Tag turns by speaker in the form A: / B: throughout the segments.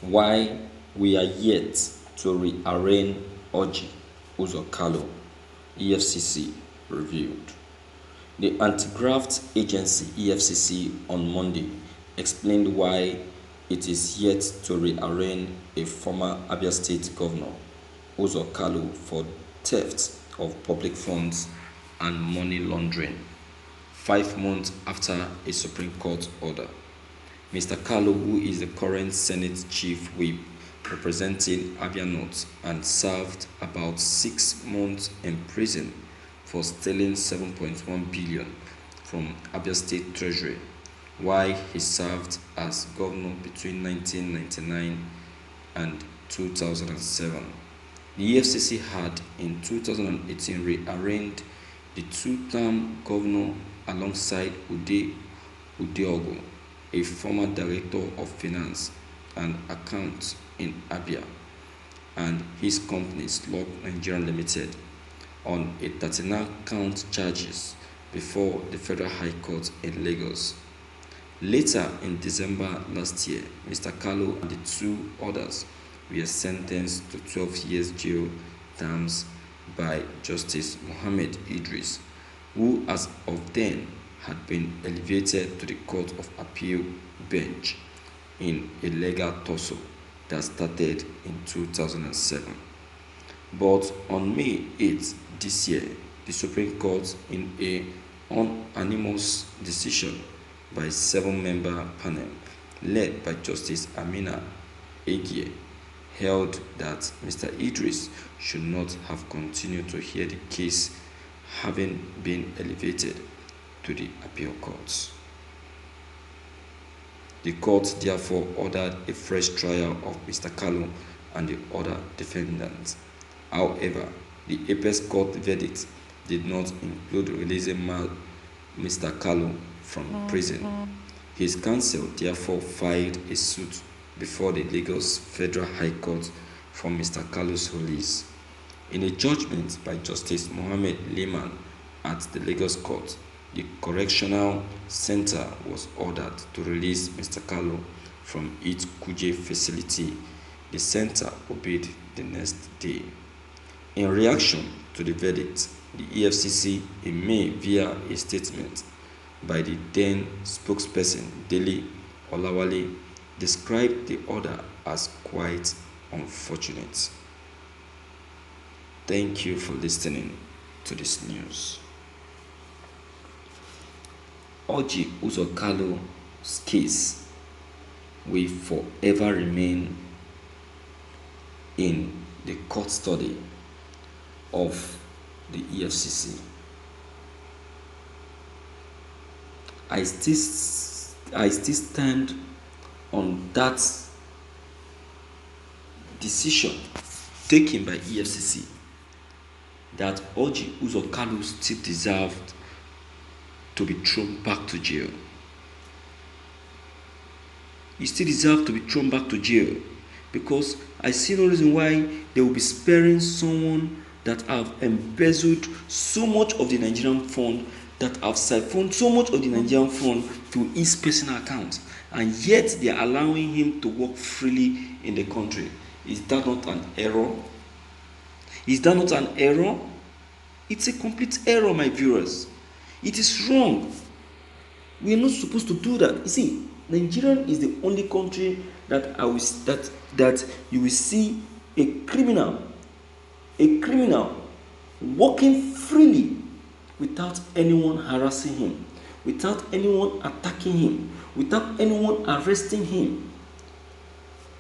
A: Why we are yet to rearraign Orji Uzor Kalu, EFCC revealed. The anti-graft agency EFCC on Monday explained why it is yet to rearraign a former Abia State governor, Uzor Kalu, for theft of public funds and money laundering, 5 months after a Supreme Court order. Mr. Kalu, who is the current Senate Chief Whip representing Abia North and served about 6 months in prison for stealing 7.1 billion from Abia State Treasury while he served as governor between 1999 and 2007. The EFCC had in 2018 rearranged the two-term governor alongside Ude Udeogo, a former director of finance and accounts in Abia, and his company Slug Nigeria Limited on a 39-count charges before the Federal High Court in Lagos. Later in December last year, Mr. Kalu and the two others were sentenced to 12 years jail terms by Justice Mohammed Idris, who as of then had been elevated to the Court of Appeal bench in a legal tussle that started in 2007. But on May 8 this year, the Supreme Court, in a unanimous decision by a 7-member panel led by Justice Amina Egie, held that Mr. Idris should not have continued to hear the case, having been elevated to the appeal courts. The court therefore ordered a fresh trial of Mr. Kalu and the other defendants. However, the apex court verdict did not include releasing Mr. Kalu from prison. His counsel therefore filed a suit before the Lagos Federal High Court for Mr. Kalu's release. In a judgment by Justice Mohammed Liman at the Lagos Court, the Correctional Center was ordered to release Mr. Kalu from its Kuje facility. The center obeyed the next day. In reaction to the verdict, the EFCC in May, via a statement by the then spokesperson Dele Olawale, described the order as quite unfortunate. Thank you for listening to this news. Orji Uzor Kalu's case will forever remain in the court study of the EFCC. I still stand on that decision taken by EFCC that Orji Uzor Kalu still deserved to be thrown back to jail. He still deserves to be thrown back to jail because I see no reason why they will be sparing someone that have embezzled so much of the Nigerian fund, that have siphoned so much of the Nigerian fund to his personal account, and yet they are allowing him to work freely in the country. Is that not an error? Is that not an error? It's a complete error, my viewers. It is wrong. We are not supposed to do that. You see, Nigeria is the only country that you will see a criminal walking freely without anyone harassing him, without anyone attacking him, without anyone arresting him.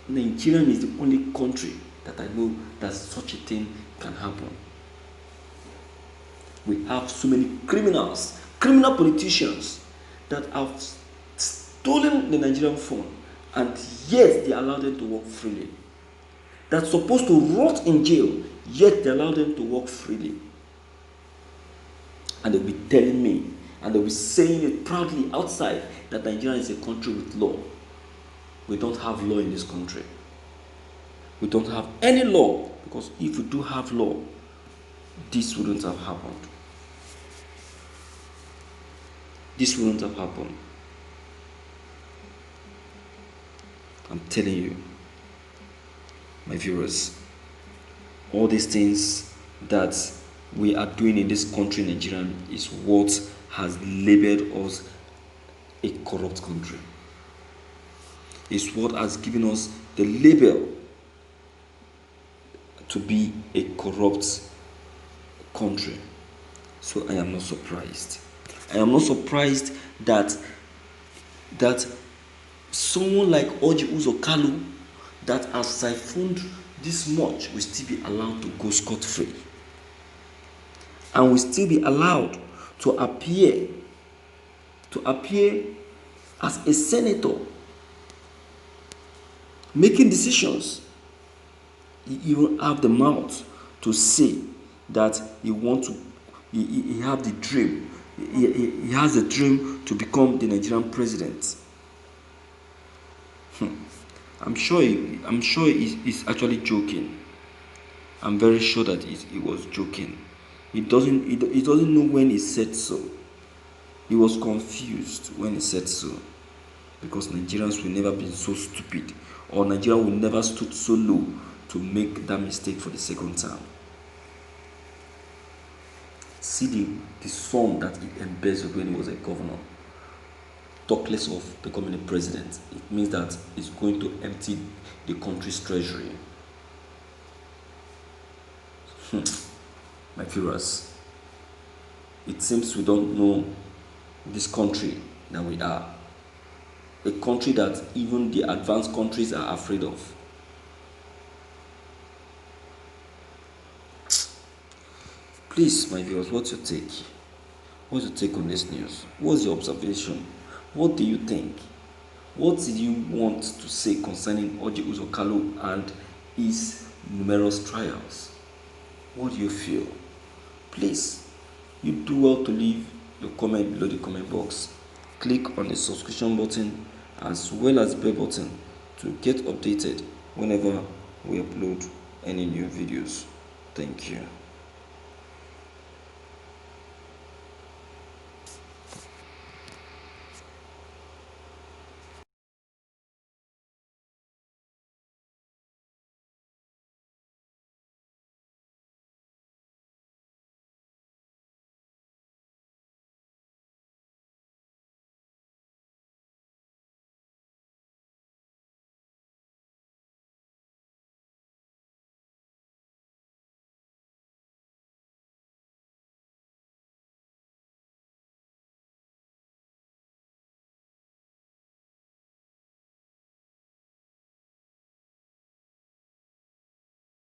A: Nigeria is the only country that I know that such a thing can happen. We have so many criminal politicians that have stolen the Nigerian fund, and yet they allow them to work freely. That's supposed to rot in jail, yet they allow them to work freely. And they'll be telling me, and they'll be saying it proudly outside, that Nigeria is a country with law. We don't have law in this country. We don't have any law, because if we do have law, this wouldn't have happened. This wouldn't have happened. I'm telling you. my viewers, all these things that we are doing in this country, Nigeria, is what has labeled us a corrupt country. It's what has given us the label to be a corrupt country. So I am not surprised. I am not surprised that someone like Orji Uzor Kalu that has siphoned this much will still be allowed to go scot-free, and will still be allowed to appear as a senator making decisions. He even have the mouth to say that he have the dream. He has a dream to become the Nigerian president. I'm sure he's actually joking. I'm very sure that he was joking. He doesn't know when he said so. He was confused when he said so, because Nigerians will never be so stupid, or Nigeria will never stood so low to make that mistake for the second time. See the sum that he embezzled when he was a governor. Talk less of becoming a president. It means that he's going to empty the country's treasury. My viewers, it seems we don't know this country that we are. A country that even the advanced countries are afraid of. Please, my viewers, what's your take? What's your take on this news? What's your observation? What do you think? What did you want to say concerning Orji Uzor Kalu and his numerous trials? What do you feel? Please, you do well to leave your comment below the comment box. Click on the subscription button as well as the bell button to get updated whenever we upload any new videos. Thank you.